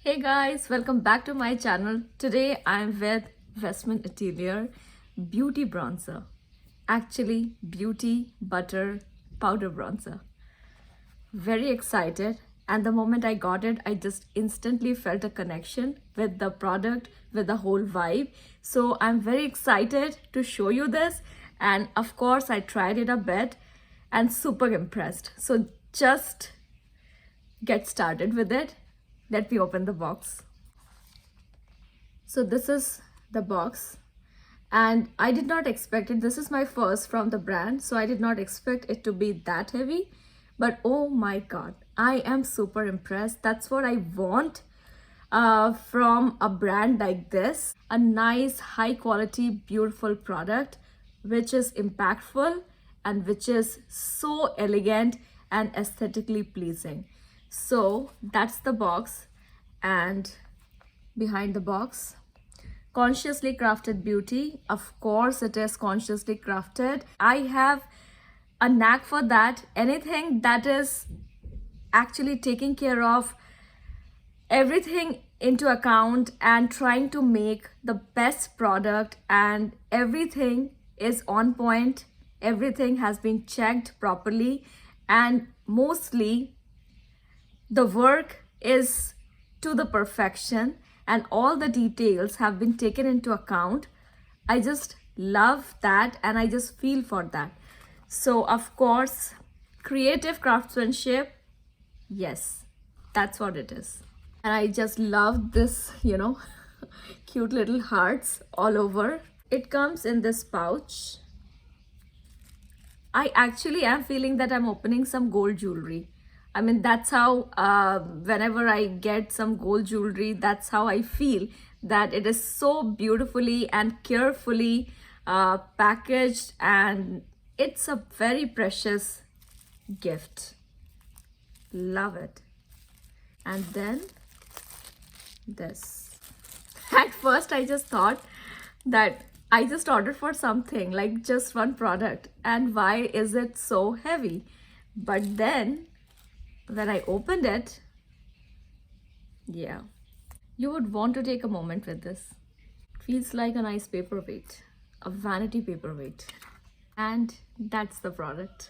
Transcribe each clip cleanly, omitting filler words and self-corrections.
Hey guys, welcome back to my channel. Today I'm with Westman Atelier Beauty Bronzer. Actually, Beauty Butter Powder Bronzer. Very excited, and the moment I got it, I just instantly felt a connection with the product, with the whole vibe. So I'm very excited to show you this, and of course I tried it a bit and super impressed. So just get started with it. Let me open the box. So this is the box, and I did not expect it. This is my first from the brand, so I did not expect it to be that heavy. But oh my god, I am super impressed. That's what I want from a brand like this. A nice, high quality, beautiful product which is impactful and which is so elegant and aesthetically pleasing. So that's the box, and behind the box, consciously crafted beauty. Of course it is consciously crafted. I have a knack for that. Anything that is actually taking care of everything into account and trying to make the best product, and everything is on point, everything has been checked properly, and mostly the work is to the perfection and all the details have been taken into account. I just love that and I just feel for that. So of course, creative craftsmanship, yes, that's what it is. And I just love this, cute little hearts all over. It comes in this pouch. I actually am feeling that I'm opening some gold jewelry. I mean, that's how, whenever I get some gold jewelry, that's how I feel, that it is so beautifully and carefully packaged, and it's a very precious gift. Love it. And then this. At first, I just thought that I just ordered for something, like just one product, and why is it so heavy? But then when I opened it, yeah, you would want to take a moment with this. It feels like a nice paperweight, a vanity paperweight. And that's the product.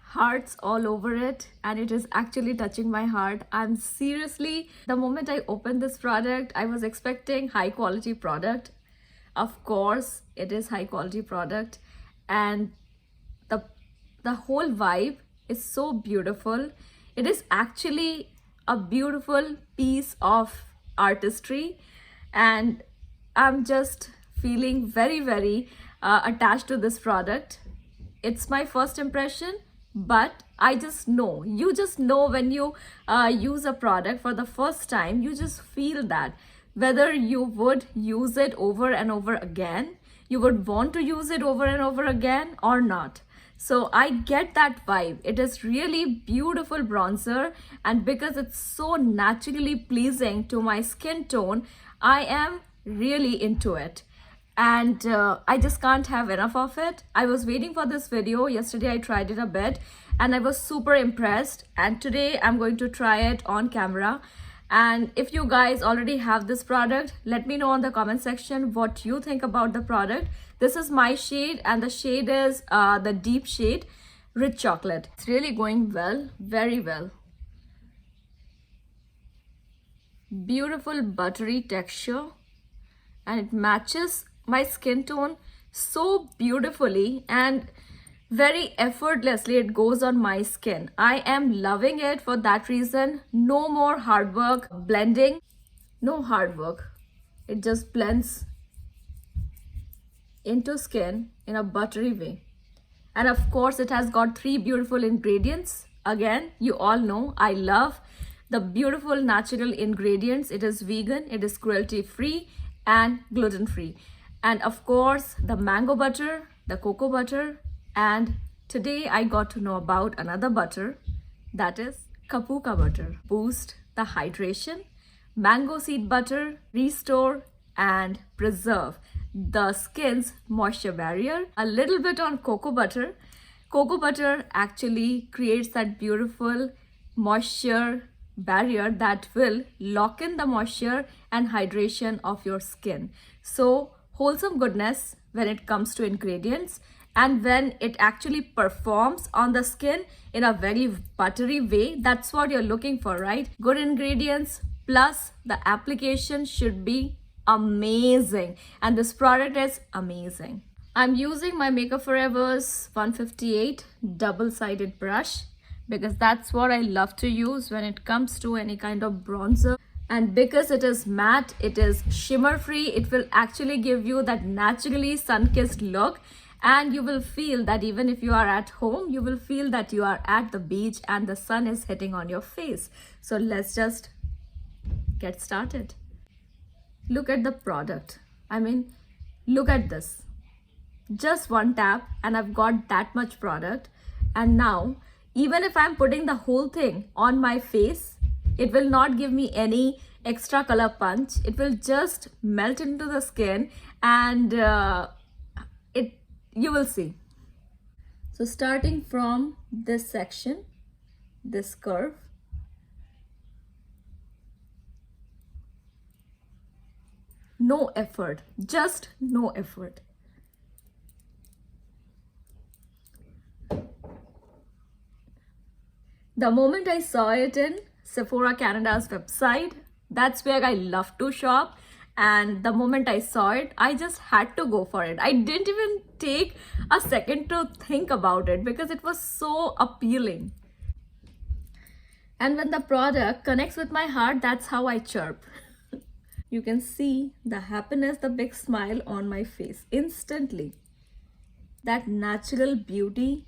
Hearts all over it, and it is actually touching my heart. I'm seriously, the moment I opened this product, I was expecting high quality product. Of course, it is high quality product, and the whole vibe is so beautiful. It is actually a beautiful piece of artistry, and I'm just feeling very attached to this product. It's my first impression, but I just know, you just know when you use a product for the first time, you just feel that whether you would use it over and over again, you would want to use it over and over again or not. So I get that vibe. It is really beautiful bronzer, and because it's so naturally pleasing to my skin tone, I am really into it. And I just can't have enough of it. I was waiting for this video. Yesterday I tried it a bit and I was super impressed, and today I'm going to try it on camera. And if you guys already have this product, let me know in the comment section what you think about the product. This is my shade, and the shade is the deep shade, Rich Chocolate. It's really going well, very well. Beautiful buttery texture, and it matches my skin tone so beautifully and very effortlessly. It goes on my skin. I am loving it for that reason. No more hard work blending, no hard work. It just blends into skin in a buttery way. And of course, it has got 3 beautiful ingredients. Again, you all know I love the beautiful natural ingredients. It is vegan, it is cruelty free and gluten free. And of course, the mango butter, the cocoa butter, and today I got to know about another butter, that is Kapuka butter. Boost the hydration, mango seed butter, restore and preserve the skin's moisture barrier. A little bit on cocoa butter. Cocoa butter actually creates that beautiful moisture barrier that will lock in the moisture and hydration of your skin. So wholesome goodness when it comes to ingredients, and when it actually performs on the skin in a very buttery way, that's what you're looking for, right? Good ingredients plus the application should be amazing, and this product is amazing. I'm using my Makeup Forever's 158 double-sided brush because that's what I love to use when it comes to any kind of bronzer. And because it is matte, it is shimmer free, it will actually give you that naturally sun-kissed look, and you will feel that even if you are at home, you will feel that you are at the beach and the sun is hitting on your face. So let's just get started. Look at the product. I mean, look at this. Just one tap and I've got that much product. And now, even if I'm putting the whole thing on my face, it will not give me any extra color punch. It will just melt into the skin, and you will see. So starting from this section, this curve, no effort, just no effort. The moment I saw it in Sephora Canada's website, that's where I love to shop. And the moment I saw it, I just had to go for it. I didn't even take a second to think about it because it was so appealing. And when the product connects with my heart, that's how I chirp. You can see the happiness, the big smile on my face instantly. That natural beauty,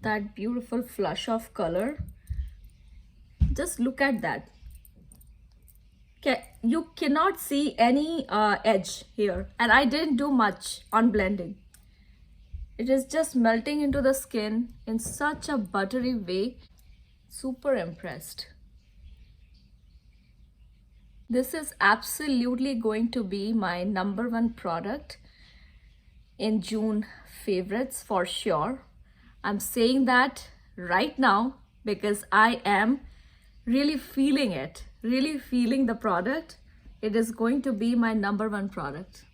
that beautiful flush of color. Just look at that. You cannot see any edge here, and I didn't do much on blending. It is just melting into the skin in such a buttery way. Super impressed. This is absolutely going to be my #1 product in June favorites for sure. I'm saying that right now because I am really feeling it, really feeling the product. It is going to be my #1 product.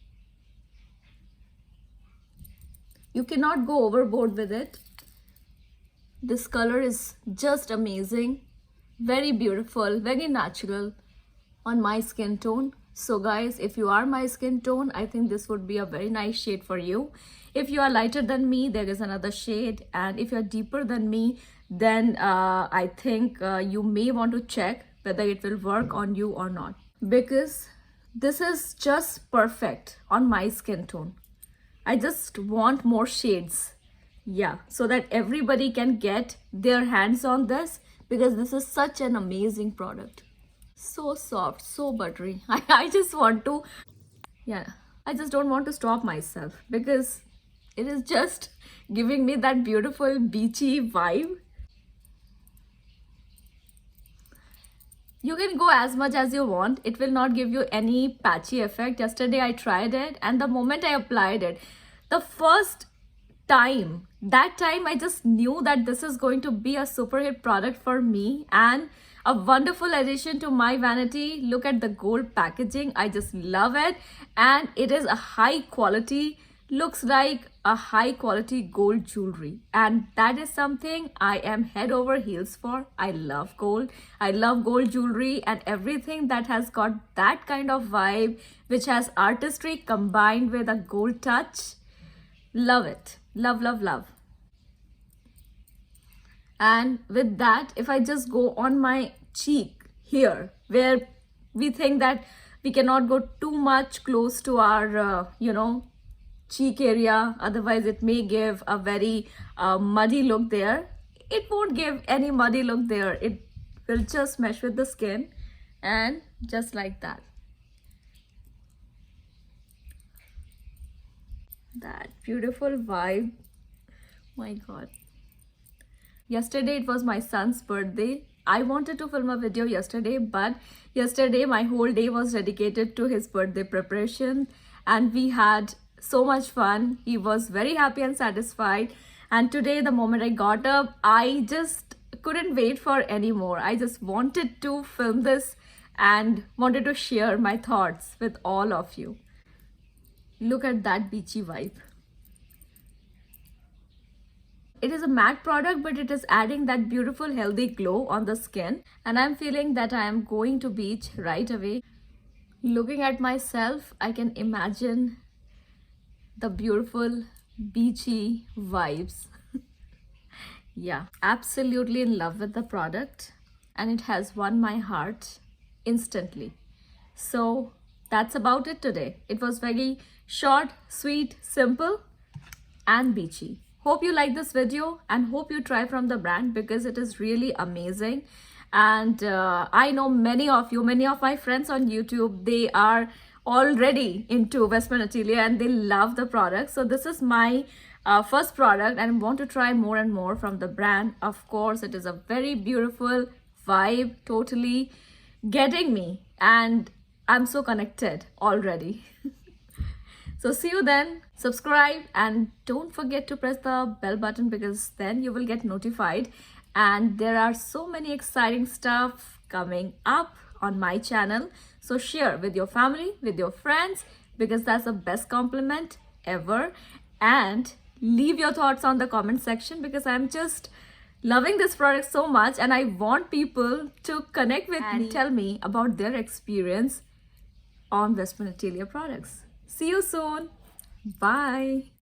You cannot go overboard with it. This color is just amazing, very beautiful, very natural on my skin tone. So guys, if you are my skin tone, I think this would be a very nice shade for you. If you are lighter than me, there is another shade, and if you're deeper than me, then I think you may want to check whether it will work on you or not, because this is just perfect on my skin tone. I just want more shades, yeah, so that everybody can get their hands on this, because this is such an amazing product. So soft, so buttery. I just want to, yeah, I just don't want to stop myself because it is just giving me that beautiful beachy vibe. You can go as much as you want. It will not give you any patchy effect. Yesterday I tried it, and the moment I applied it, the first time, that time I just knew that this is going to be a super hit product for me and a wonderful addition to my vanity. Look at the gold packaging. I just love it, and it is a high quality, looks like a high quality gold jewelry, and that is something I am head over heels for. I love gold. I love gold jewelry and everything that has got that kind of vibe, which has artistry combined with a gold touch. Love it. Love, love, love. And with that, if I just go on my cheek here, where we think that we cannot go too much close to our, cheek area, otherwise it may give a very muddy look there. It won't give any muddy look there. It will just mesh with the skin, and just like that. That beautiful vibe. My God. Yesterday it was my son's birthday. I wanted to film a video yesterday, but yesterday my whole day was dedicated to his birthday preparation, and we had so much fun. He was very happy and satisfied. And today, the moment I got up, I just couldn't wait for anymore. I just wanted to film this and wanted to share my thoughts with all of you. Look at that beachy vibe. It is a matte product, but it is adding that beautiful healthy glow on the skin, and I'm feeling that I am going to beach right away. Looking at myself, I can imagine the beautiful beachy vibes. Yeah, absolutely in love with the product, and it has won my heart instantly. So that's about it today. It was very short, sweet, simple, and beachy. Hope you like this video and hope you try from the brand because it is really amazing. And I know many of you, many of my friends on YouTube, they are already into Westman Atelier and they love the product. So this is my first product and I want to try more and more from the brand. Of course, it is a very beautiful vibe, totally getting me, and I'm so connected already. So see you then. Subscribe and don't forget to press the bell button because then you will get notified. And there are so many exciting stuff coming up on my channel. So share with your family, with your friends, because that's the best compliment ever. And leave your thoughts on the comment section because I'm just loving this product so much and I want people to connect with me and tell me about their experience on Westman Atelier products. See you soon. Bye.